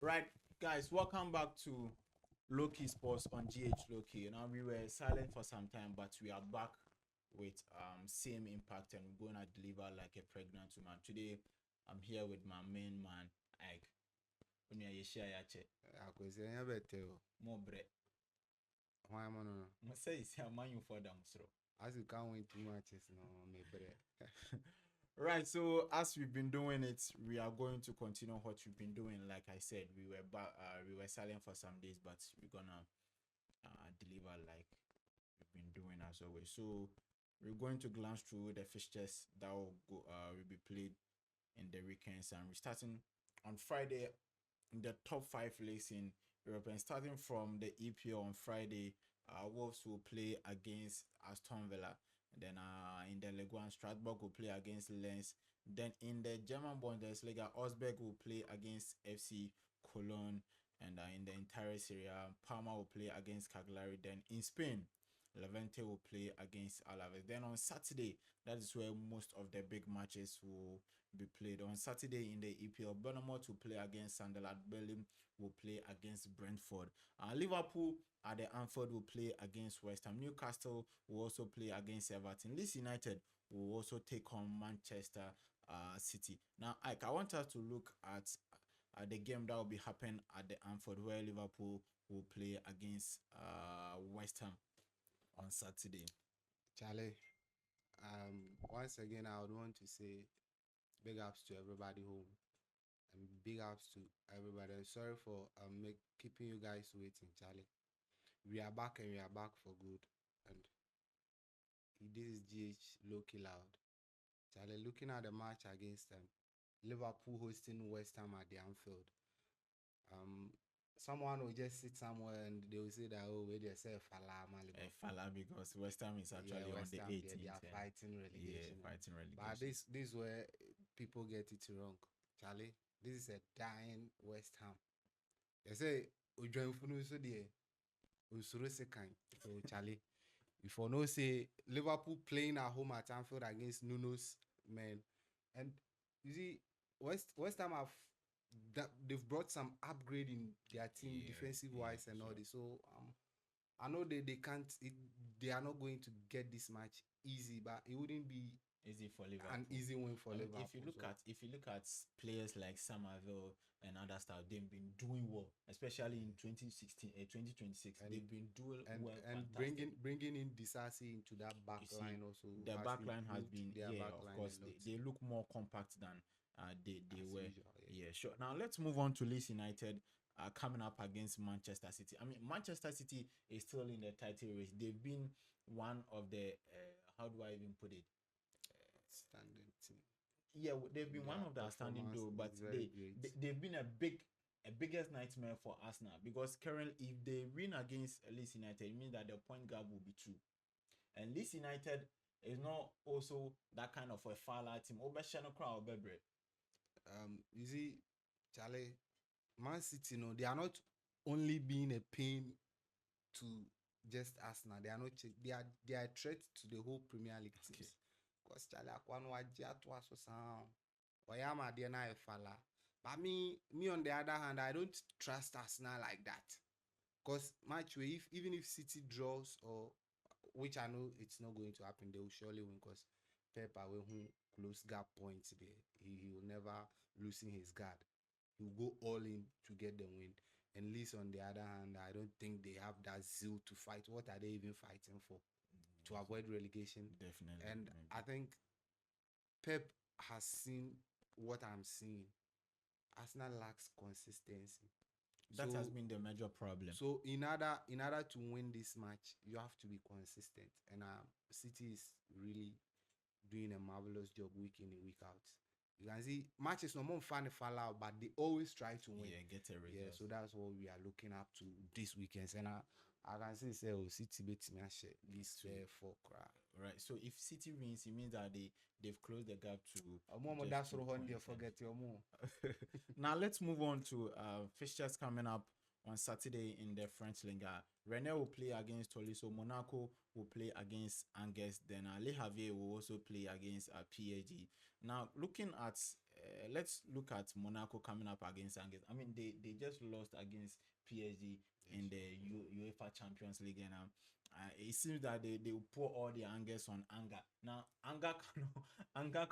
Right, guys, welcome back to Low-Key Sports on GHLOWKEY. Now we were silent for some time, but we are back with same impact and we're gonna deliver like a pregnant woman. Today, I'm here with my main man, Ike. When you share your check, Akwesi enya bete o. more bread. Why am I no? I say it's a man you for them, so. As you can't win too much, no me bre. Right, so as we've been doing it, we are going to continue what we've been doing. Like I said, we were back, we were silent for some days, but we're gonna deliver like we've been doing as always. So we're going to glance through the fixtures that will be played in the weekends, and we're starting on Friday in the top five leagues in Europe. And starting from the EPL on Friday, Wolves will play against Aston Villa. And then in the Ligue 1, Strasbourg will play against Lens. Then in the German Bundesliga, Augsburg will play against FC Cologne. And in the entire Serie A, Parma will play against Cagliari. Then in Spain, Levante will play against Alaves. Then on Saturday, that is where most of the big matches will be played. On Saturday in the EPL, Bournemouth will play against Sunderland. Berlin will play against Brentford. Liverpool at the Anfield will play against West Ham. Newcastle will also play against Everton. Leeds United will also take on Manchester City. Now, Ike, I want us to look at the game that will be happening at the Anfield, where Liverpool will play against West Ham on Saturday. Charlie, once again, I would want to say big ups to everybody home and big ups to everybody. I'm sorry for keeping you guys waiting, Charlie. We are back and we are back for good. And this is GH Loki Loud. Charlie, looking at the match against them, Liverpool hosting West Ham at the Anfield. Someone will just sit somewhere and they will say that, oh, wait, they say Fala, Fala, because West Ham is actually on West the Ham, 18th. they are fighting relegation. Yeah, fighting relegation. But this is where people get it wrong. Charlie, this is a dying West Ham. They say, Ujoin Funu so there, Usuru Sekan. So, Charlie, if you know, say Liverpool playing at home at Anfield against Nuno's men, and you see, West Ham have they've brought some upgrade in their team defensive wise and all this. So I know they can't they are not going to get this match easy, but it wouldn't be easy for Liverpool. An easy win for Liverpool. If you look at players like Somerville and other stuff, they've been doing well, especially in 2016, 2026. They've been doing well. And bringing in Disasi into that back line also. The back line has been of course they look more compact than they were. Usual, yeah, sure. Now let's move on to Leeds United. Coming up against Manchester City. I mean, Manchester City is still in the title race. They've been one of the how do I even put it? Standing team. Yeah, they've been one of the outstanding though, but they've been a biggest nightmare for Arsenal, because currently if they win against Leeds United, it means that the point gap will be 2. And Leeds United is not also that kind of a far-out team. You see, Charlie, Man City, they are not only being a pain to just Arsenal. They are not. They are a threat to the whole Premier League teams. Because Charlie, but me on the other hand, I don't trust Arsenal like that. Because match way, even if City draws, or which I know it's not going to happen, they will surely win, because Pep away who close gap points there. He will never losing his guard. He will go all in to get the win. And Leeds on the other hand, I don't think they have that zeal to fight. What are they even fighting for? To avoid relegation. Definitely. And I think Pep has seen what I'm seeing. Arsenal lacks consistency. That has been the major problem. So in order to win this match, you have to be consistent. And City is really doing a marvelous job week in and week out. You can see matches no more fun fall out, but they always try to win. Yeah, get a result. Yeah, so that's what we are looking up to this weekend. And I can say City beats me this for crowd. Right. So if City wins, it means that they've closed the gap to that's what they forget your more. Now let's move on to fixtures coming up on Saturday in the French Ligue. Rennes will play against Tolisso. Monaco will play against Angers. Then Le Havre will also play against PSG. Now, looking at let's look at Monaco coming up against Angers. I mean, they just lost against PSG in the UEFA Champions League, and it seems that they will pour all the Angers on Anger. Now, Anger Anger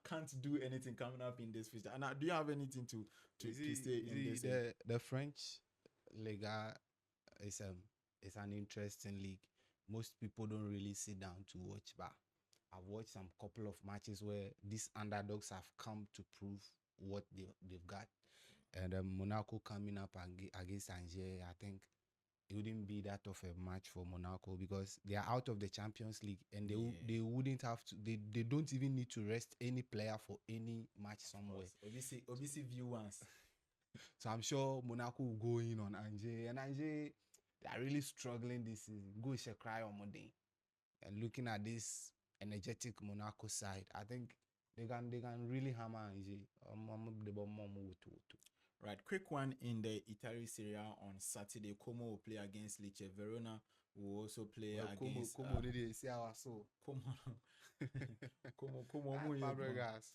can't do anything coming up in this fixture. And now, do you have anything to say in this? The French Liga is an interesting league. Most people don't really sit down to watch, but I've watched some couple of matches where these underdogs have come to prove what they've got. And Monaco coming up against Angers, I think it wouldn't be that of a match for Monaco because they are out of the Champions League and they wouldn't have to. They don't even need to rest any player for any match somewhere. Obviously, view once. So I'm sure Monaco will go in on Angers, and Angers they are really struggling this season. Go cry on Monday. And looking at this energetic Monaco side, I think they can really hammer Angers. Right, quick one in the Italy Serie A on Saturday. Como will play against Lecce. Verona will also play against Como did say our soul. Como Fabregas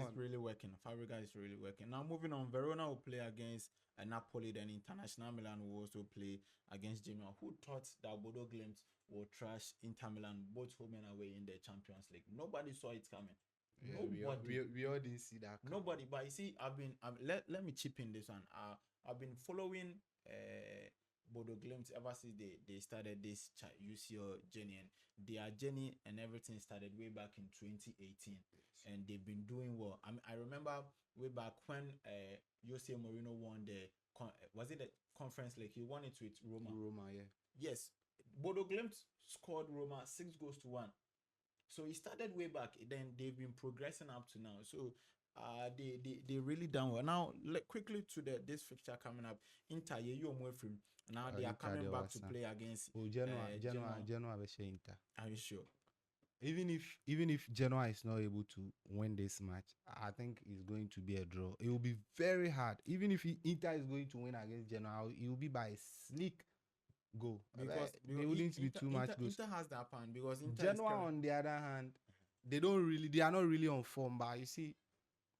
is really working. Fabregas is really working. Now moving on, Verona will play against Napoli. Then International Milan will also play against Genoa. Who thought that Bodo Glimt will trash Inter Milan both home and away in the Champions League? Nobody saw it coming. Yeah, we all didn't see that. Nobody, but you see, let me chip in this one. I've been following Bodo Glimt ever since they started this UCL journey, and their journey and everything started way back in 2018, and they've been doing well. I remember way back when Jose Mourinho won was it the Conference League? He won it with Roma. Yeah. Yes, Bodo Glimt scored Roma 6-1. So it started way back. Then they've been progressing up to now. So they really done well. Now quickly to this fixture coming up. Inter now they are coming back to play against Genoa. Inter. Are you sure? Even if Genoa is not able to win this match, I think it's going to be a draw. It will be very hard. Even if Inter is going to win against Genoa, it will be by a sleek goal because they wouldn't be too much goals. Inter has that pan because Genoa on the other hand, they are not really on form, but you see,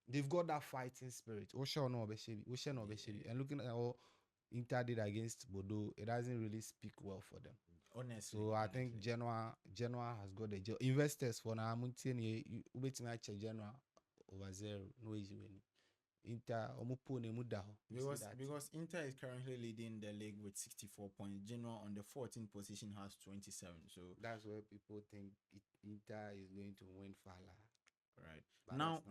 they've got that fighting spirit. And looking at how Inter did against Bordeaux, it doesn't really speak well for them. Honestly. So I think Genoa has got the job. Investors for now, you bet me Genoa over 0. No easy winning. Inter because Inter is currently leading the league with 64 points. Genoa on the 14th position has 27. So that's where people think Inter is going to win Fala. Right.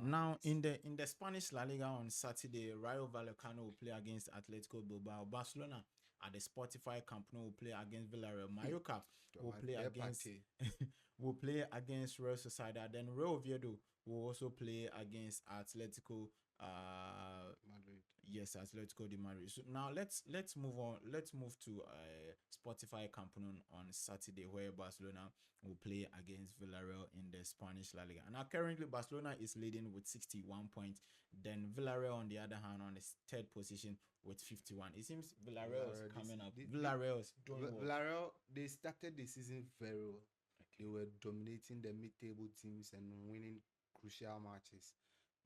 Now in the Spanish La Liga on Saturday, Rayo Vallecano will play against Atletico Bilbao. Barcelona at the Spotify Camp Nou will play against Villarreal. Mallorca will play against Real Sociedad. Then Real Oviedo will also play against Atletico Madrid. Yes, Atletico de Madrid. So now let's move on. Let's move to Spotify Camp Nou on Saturday, where Barcelona will play against Villarreal in the Spanish La Liga. And now currently Barcelona is leading with 61 points. Then Villarreal on the other hand on the third position with 51. It seems Villarreal is coming up. Villarreal is doing well. Villarreal, they started the season very well. Okay. They were dominating the mid-table teams and winning crucial matches.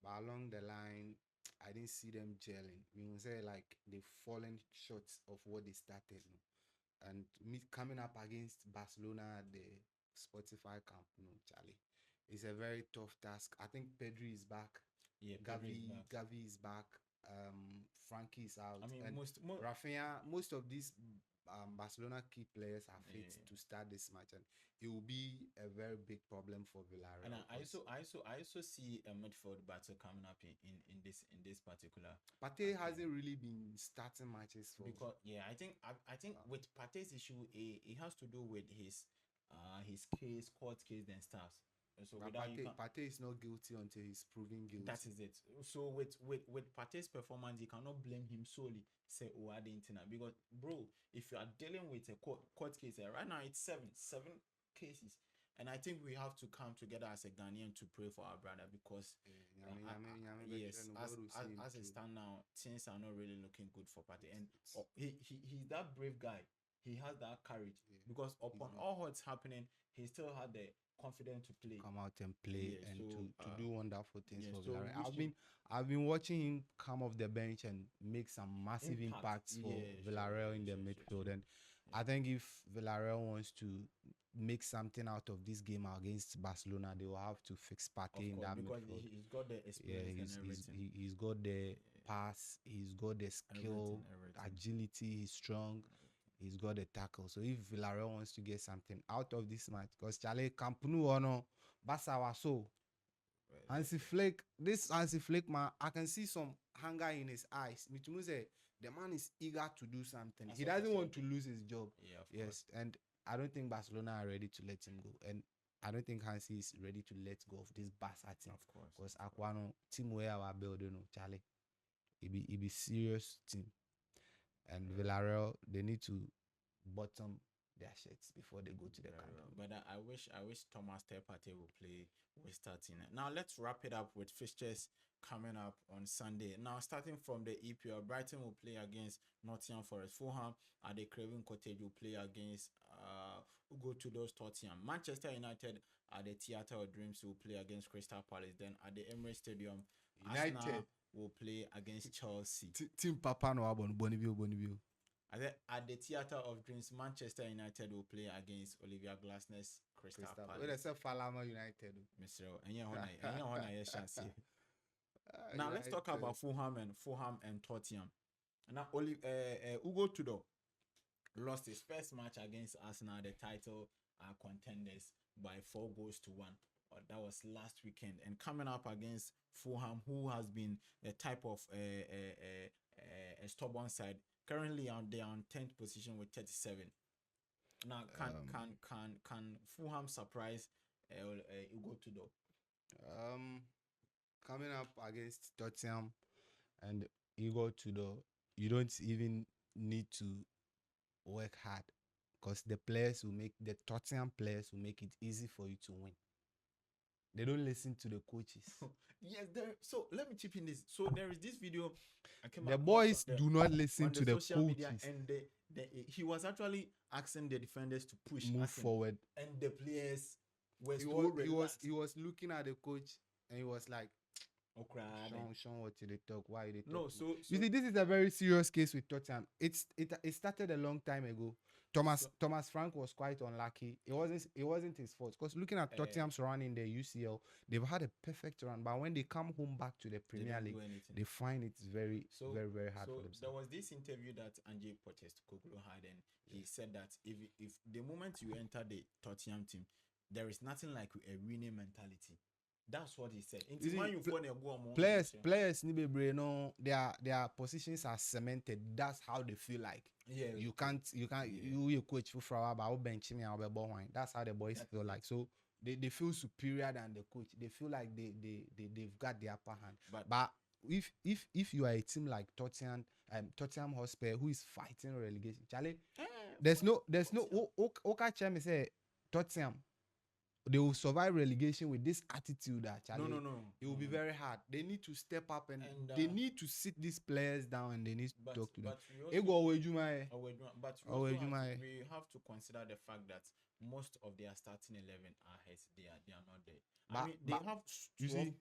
But along the line, I didn't see them gelling. We will say like they've fallen short of what they started. And coming up against Barcelona, the Spotify Camp Nou, Charlie, it's a very tough task. I think Pedri is back. Yeah, Gavi is back. Frankie is out. I mean, and Rafinha, most of these Barcelona key players are fit to start this match, and it will be a very big problem for Villarreal. And I also see a midfield battle coming up in this particular. Partey hasn't really been starting matches for because I think with Partey's issue, it has to do with his court case and stuff. So Partey is not guilty until he's proven guilty. That is it. So with Partey's performance, you cannot blame him solely. Say because bro, if you are dealing with a court case right now, it's seven cases, and I think we have to come together as a Ghanaian to pray for our brother because as it stand now, things are not really looking good for Partey, and he's that brave guy. he has that courage Yeah. because upon He's all what's happening, he still had the confidence to play. come out and play Yeah, and so to do wonderful things yeah, for so Villarreal. we wish him I've been watching him come off the bench and make some massive impact. impacts for Yeah, Villarreal in the sure, midfield. sure. And Yeah. I think if Villarreal wants to make something out of this game against Barcelona, they will have to fix Of Partey in course, that because midfield. he's got the Yeah, experience and everything. he's got the pass, he's got the skill, Everything. agility, he's strong, he's got the tackle. So if Villarreal wants to get something out of this match, because Charlie Camp Nou or no, Barca was so Hansi Flick, this Hansi Flick man, I can see some hunger in his eyes. Mitumu say the man is eager to do something. That's He what I doesn't want said. to lose his job. Yeah, of Yes, and I don't think Barcelona are ready to let him go. And I don't think Hansi is ready to let go of this Barca team. Of course. Because Aquano team where our building, Charlie, it be serious team. And Villarreal, they need to bottom their shirts before they go to the Very camp. well. But I wish Thomas Partey will play with starting. Now let's wrap it up with fixtures coming up on Sunday. Now starting from the EPL, Brighton will play against Nottingham Forest. Fulham at the Craven Cottage will play against Ugo Tudor's Tottenham. Manchester United at the Theatre of Dreams will play against Crystal Palace. Then at the Emirates Stadium, United Arsenal will play against Chelsea. Team Papa no abon Bonivio. At the Theatre of Dreams, Manchester United will play against Olivia Glasner's Crystal When Palace. they say Falama United. Mr. Now let's talk about Fulham and Tottenham. Now Ugo Tudor lost his first match against Arsenal, the title contenders, by 4-1. That was last weekend, and coming up against Fulham, who has been a type of a stubborn side. Currently, they are on 10th position with 37. Now, can Fulham surprise Ugo Tudor? Coming up against Tottenham and Igor Tudor, you don't even need to work hard because the Tottenham players will make it easy for you to win. They don't listen to the coaches. Yes, so let me chip in this. So there is this video. The boys do not listen to the coaches. Media, and he was actually asking the defenders to move forward, and the players were he was looking at the coach and he was like, Sean, what did they talk? Why did they talk? No, so you see, this is a very serious case with Tottenham. It started a long time ago. Thomas Frank was quite unlucky. It wasn't his fault. Because looking at Tottenham's run in the UCL, they've had a perfect run. But when they come home back to the Premier League, they find it's very very hard for themselves. There was this interview that Ange Postecoglou had, and he said that if the moment you enter the Tottenham team, there is nothing like a winning mentality. That's what he said. Players no, their positions are cemented. That's how they feel like. Yeah. You can't you coach for about bench me. That's how the boys feel like. So they feel superior than the coach. They feel like they've got the upper hand. But if you are a team like Tottenham Hotspur who is fighting relegation, Charlie, there's no Oka Chemi say Tottenham, they will survive relegation with this attitude that Charlie, it will be very hard. They need to step up and they need to sit these players down and they need to talk to them. But we have to consider the fact that most of their starting 11 are hurt. They are not there. They have 12.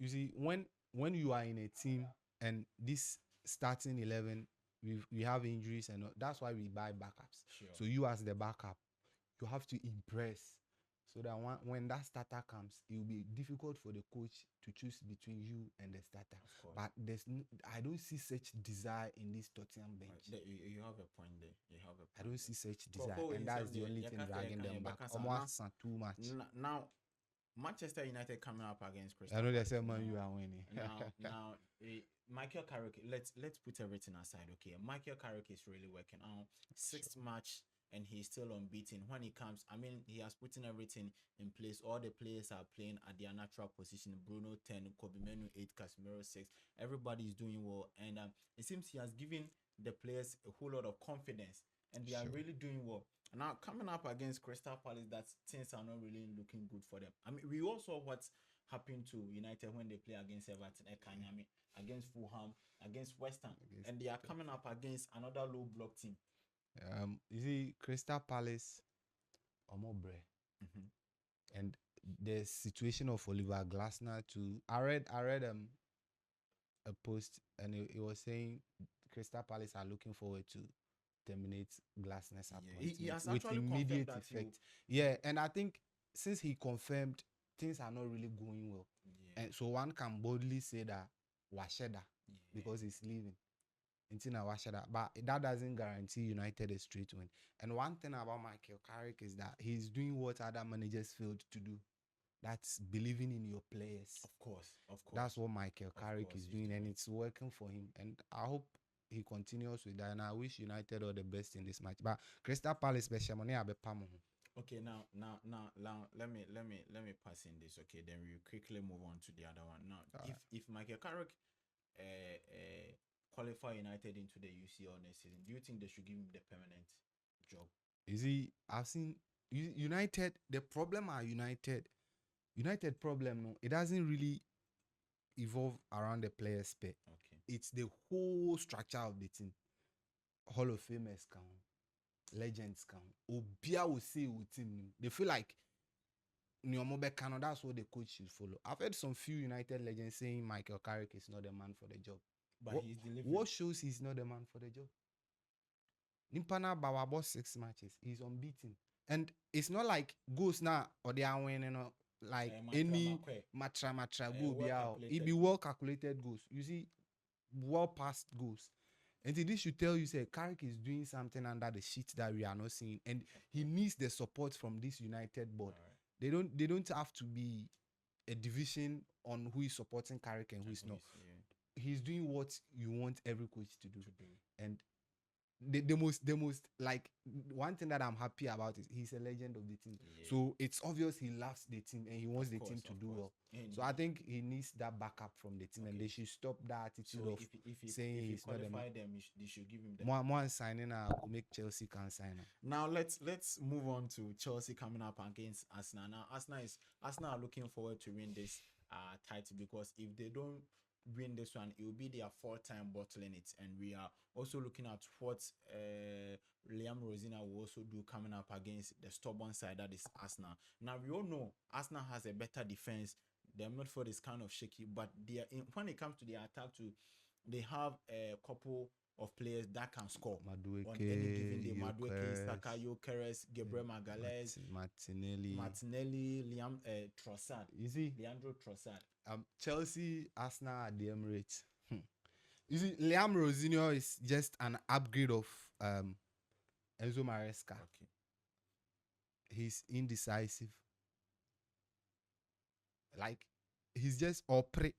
You see, when you are in a team and this starting 11, we have injuries and that's why we buy backups. Sure. So you as the backup, you have to impress. So that when that starter comes, it will be difficult for the coach to choose between you and the starter. But I don't see such desire in this Tottenham bench. You have a point there. I don't see such desire, and that's the only thing dragging them back. Almost too much. Now, Manchester United coming up against Crystal Palace. I know they say Man, you are winning. now, Michael Carrick. Let's put everything aside. Okay, Michael Carrick is really working out. Sixth match. And he's still unbeaten. When he comes, he has put in everything in place. All the players are playing at their natural position. Bruno 10, Kobe Menu 8, Casemiro 6. Everybody is doing well. And it seems he has given the players a whole lot of confidence. And they are really doing well. Now, coming up against Crystal Palace, that things are not really looking good for them. We all saw what happened to United when they play against Everton, against Fulham, against West Ham. And they are coming up against another low block team. You see, Crystal Palace, Omobre, Mm-hmm. and the situation of Oliver Glasner too. I read a post and it was saying Crystal Palace are looking forward to terminate Glasner's Yeah, appointment he has with actually confirmed immediate that he will. effect. Yeah, and I think since he confirmed, things are not really going well, Yeah, and so one can boldly say that Washeda yeah, because he's leaving. Until Washada, but that doesn't guarantee United a straight win. And one thing about Michael Carrick is that he's doing what other managers failed to do. That's believing in your players. of course, of course, That's what Michael of Carrick course, is he's doing, and doing. it's working for him. And I hope he continues with that. And I wish United all the best in this match. But Crystal Palace, special money, Okay, now, let me pass in this. Okay, then we quickly move on to the other one. Now, if Michael Carrick qualify United into the UCL next season, do you think they should give him the permanent job? You see, I've seen United. The problem are United problem. No, it doesn't really evolve around the players' pair. Okay. It's the whole structure of the team. Hall of Famers count, legends count. Obia will say with team. They feel like Nyomobekano, that's what the coach should follow. I've heard some few United legends saying Michael Carrick is not the man for the job. But What, he's delivering. what shows he's not the man for the job? Nimpana Bawabo 6 matches. He's unbeaten. And it's not like goals now or they are winning, like any matra goal. It be well calculated goals. You see, well past goals. And this should tell you, say, Carrick is doing something under the sheet that we are not seeing. And he needs the support from this United board. Right. They don't have to be a division on who is supporting Carrick and who is not. Yeah. He's doing what you want every coach to do. And the most like one thing that I'm happy about is he's a legend of the team. Yeah. So it's obvious he loves the team and he wants Of the course, team to of do course. well. And So I think he needs that backup from the team, and Okay. they should stop that attitude So of if saying he he's not the man. qualify them, they should give him the. More signing will make Chelsea can sign him. Now let's move on to Chelsea coming up against Arsenal. Now Arsenal are looking forward to win this title, because if they don't win this one, it will be their fourth time bottling it. And we are also looking at what Liam Rosina will also do coming up against the stubborn side that is Arsenal. Now we all know Arsenal has a better defense. Their midfield is kind of shaky, but when it comes to the attack too, they have a couple of players that can score on any given day. Madueke, Saka, Gyökeres, Gabriel Magalhaes, Martinelli, Liam Trossard. You see, Leandro Trossard. Chelsea, Arsenal at the Emirates. You see, Liam Rosinho is just an upgrade of Enzo Maresca. Okay. He's indecisive. Like, he's just opera.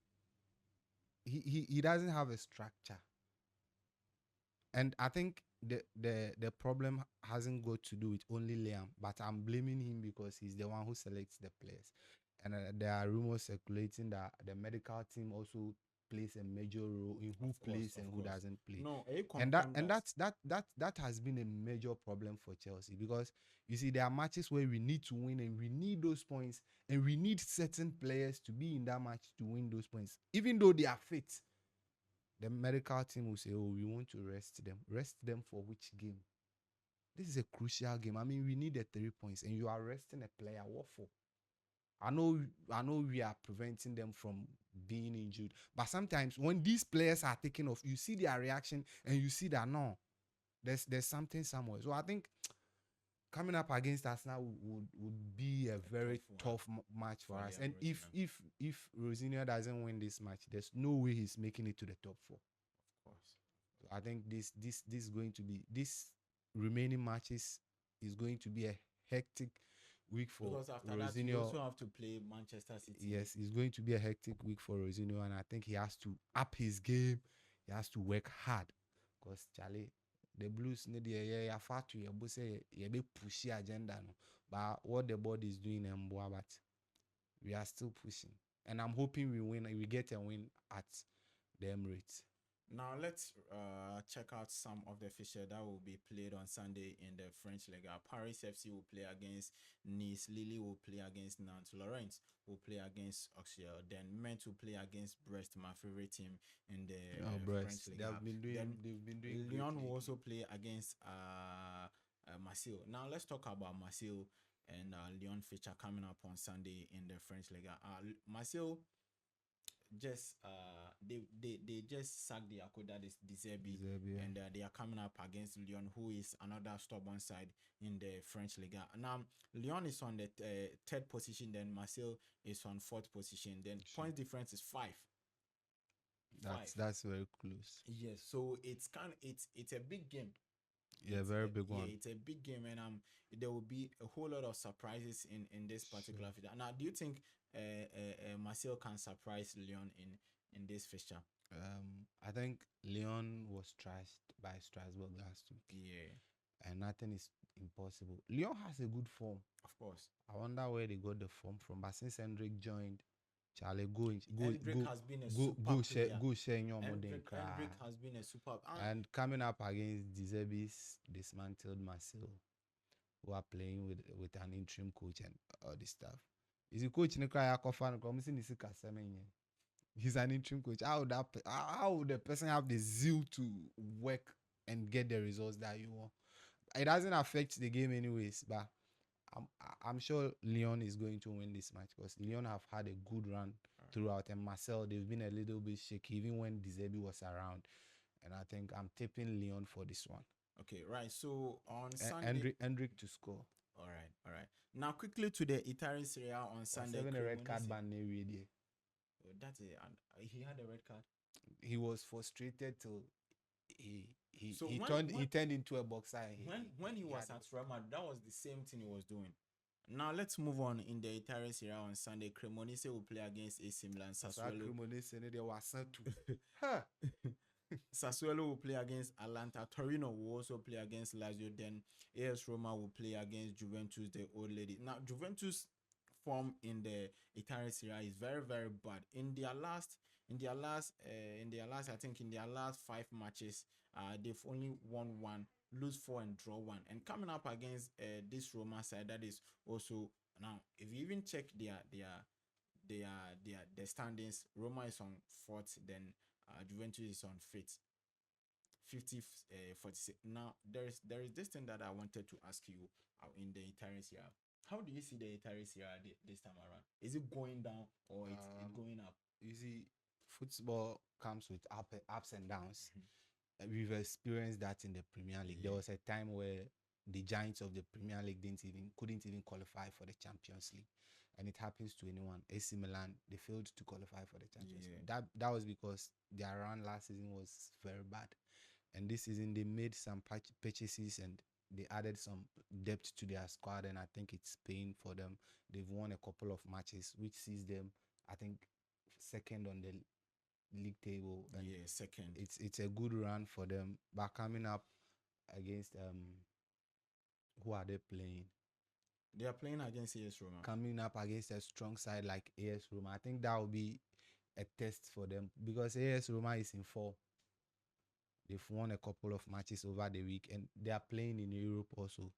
He doesn't have a structure. And I think the problem hasn't got to do with only Liam, but I'm blaming him because he's the one who selects the players. And there are rumors circulating that the medical team also plays a major role in who plays and who doesn't play. No, and that has been a major problem for Chelsea, because you see there are matches where we need to win and we need those points, and we need certain players to be in that match to win those points, even though they are fit. The medical team will say, "Oh, we want to rest them." Rest them for which game? This is a crucial game. I mean, we need the 3 points, and you are resting a player. What for? I know we are preventing them from being injured, but sometimes when these players are taken off, you see their reaction and you see that no, there's something somewhere. So I think coming up against Arsenal would be a very tough match for us. And if Rosinho doesn't win this match, there's no way he's making it to the top 4. Of course. So I think this is going to be, this remaining matches is going to be a hectic week for Rosinho. Because after that, you also have to play Manchester City. Yes, it's going to be a hectic week for Rosinho, and I think he has to up his game. He has to work hard, because Charlie, the Blues need the far to your boss say be pushy agenda no. But what the board is doing but we are still pushing, and I'm hoping we get a win at the Emirates. Now let's check out some of the fixtures that will be played on Sunday in the French League. Paris FC will play against Nice. Lille will play against Nantes. Lorient will play against Auxerre. Then Metz will play against Brest, my favorite team in the French Brest. League. They've been doing great Lyon will lately. also play against Marseille. Now let's talk about Marseille and Lyon feature coming up on Sunday in the French League. Marseille just they just sacked the Akoda Deserbi, Zebia. and they are coming up against Lyon, who is another stubborn side in the French Ligue. Now Lyon is on the third position, then Marseille is on fourth position. Then point difference is five. That's very close. Yes, so it's a big game. Yeah, very big one. Yeah, it's a big game, and there will be a whole lot of surprises in this particular fixture. Now, do you think Marseille can surprise Lyon in this fixture? I think Lyon was trashed by Strasbourg last week. Yeah, And nothing is impossible. Lyon has a good form. of course. I wonder where they got the form from. But since Hendrik joined, Charlie, Hendrik has been a super player. go share your Hendrik has been a super. And coming up against Deserbi's dismantled Marseille, who are playing with an interim coach and all this stuff. Is the coach in the cry? He's an interim coach. How would the person have the zeal to work and get the results that you want? It doesn't affect the game anyways, but I'm sure Lyon is going to win this match because Lyon have had a good run throughout, and Marcel, they've been a little bit shaky even when Deserbi was around, and I think I'm tipping Lyon for this one. Okay, right. So on Sunday, Hendrik to score. All right. Now quickly to the Italian Serie A on Sunday. A red card ban there. That's it. He had a red card. He was frustrated till he turned into a boxer. When he was at Roma, that was the same thing he was doing. Now let's move on in the Italian Serie A on Sunday. Cremonese will play against AC Milan. Sassuolo will play against Atalanta. Torino will also play against Lazio. Then AS Roma will play against Juventus, the old lady. Now Juventus form in the Italian Serie A is very, very bad. In their last, I think in their last 5 matches, they've only won 1, lose 4, and draw 1. And coming up against this Roma side, that is also now. If you even check their standings, Roma is on 4th, then Juventus is on 5th. 46. Now there is this thing that I wanted to ask you in the Italian Serie A. How do you see the Italian Serie A this time around? Is it going down or it's going up? You see, football comes with ups and downs. We've experienced that in the Premier League. There was a time where the giants of the Premier League couldn't even qualify for the Champions League, and it happens to anyone. AC Milan, they failed to qualify for the Champions League. That was because their run last season was very bad, and this season they made some purchases and they added some depth to their squad, and I think it's paying for them. They've won a couple of matches, which sees them, I think, second on the league table. And second. It's a good run for them. But coming up against who are they playing? They are playing against AS Roma. Coming up against a strong side like AS Roma, I think that will be a test for them because AS Roma is in 4. They've won a couple of matches over the week, and they are playing in Europe also.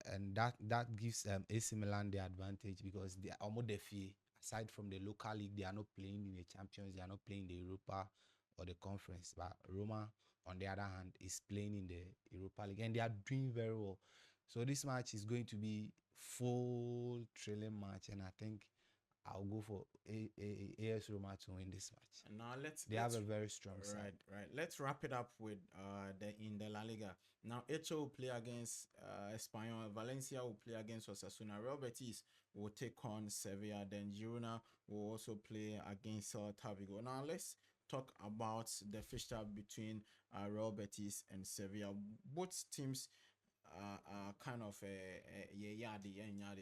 And that gives AC Milan the advantage because they are almost the fee. Aside from the local league, they are not playing in the Champions, they are not playing the Europa or the Conference. But Roma, on the other hand, is playing in the Europa League, and they are doing very well. So this match is going to be full thrilling match, and I think I'll go for AS Roma to win this match. And now they have a very strong side. Right. Let's wrap it up with in the La Liga. Now Elche will play against Espanyol. Valencia will play against Osasuna. Real Betis will take on Sevilla. Then Girona will also play against Celta Vigo. Now let's talk about the fixture between Real Betis and Sevilla. Both teams kind of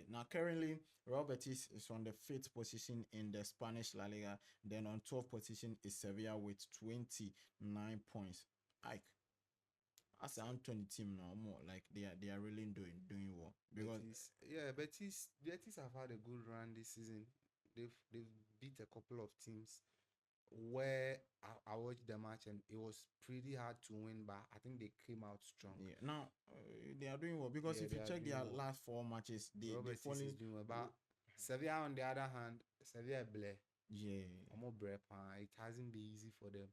now currently Real Betis is on the 5th position in the Spanish La Liga. Then on 12th position is Sevilla with 29 points. Ike, as an 20 team now, more like they are really doing well because Betis have had a good run this season. They've beat a couple of teams where I watched the match and it was pretty hard to win, but I think they came out strong. Yeah. Now they are doing well because Yeah, if you they are check their doing well. last 4 matches, they Robert is falling. doing well, but Sevilla on the other hand, Sevilla bleh. Yeah. It hasn't been easy for them.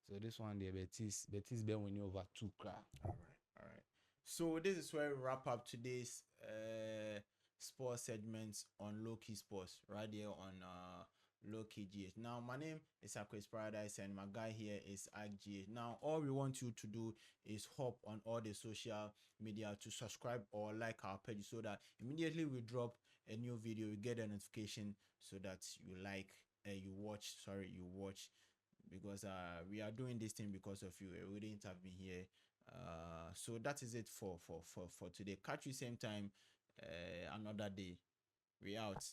So this one, the Betis been winning over 2 cra. All right. So this is where we wrap up today's sports segments on Low Key Sports right here on Low Key GH. Now my name is Aquis Paradise and my guy here is GH. Now all we want you to do is hop on all the social media to subscribe or like our page so that immediately we drop a new video you get a notification so that you like you watch because we are doing this thing because of you. We wouldn't have been here. So that is it for today. Catch you same time another day. We out.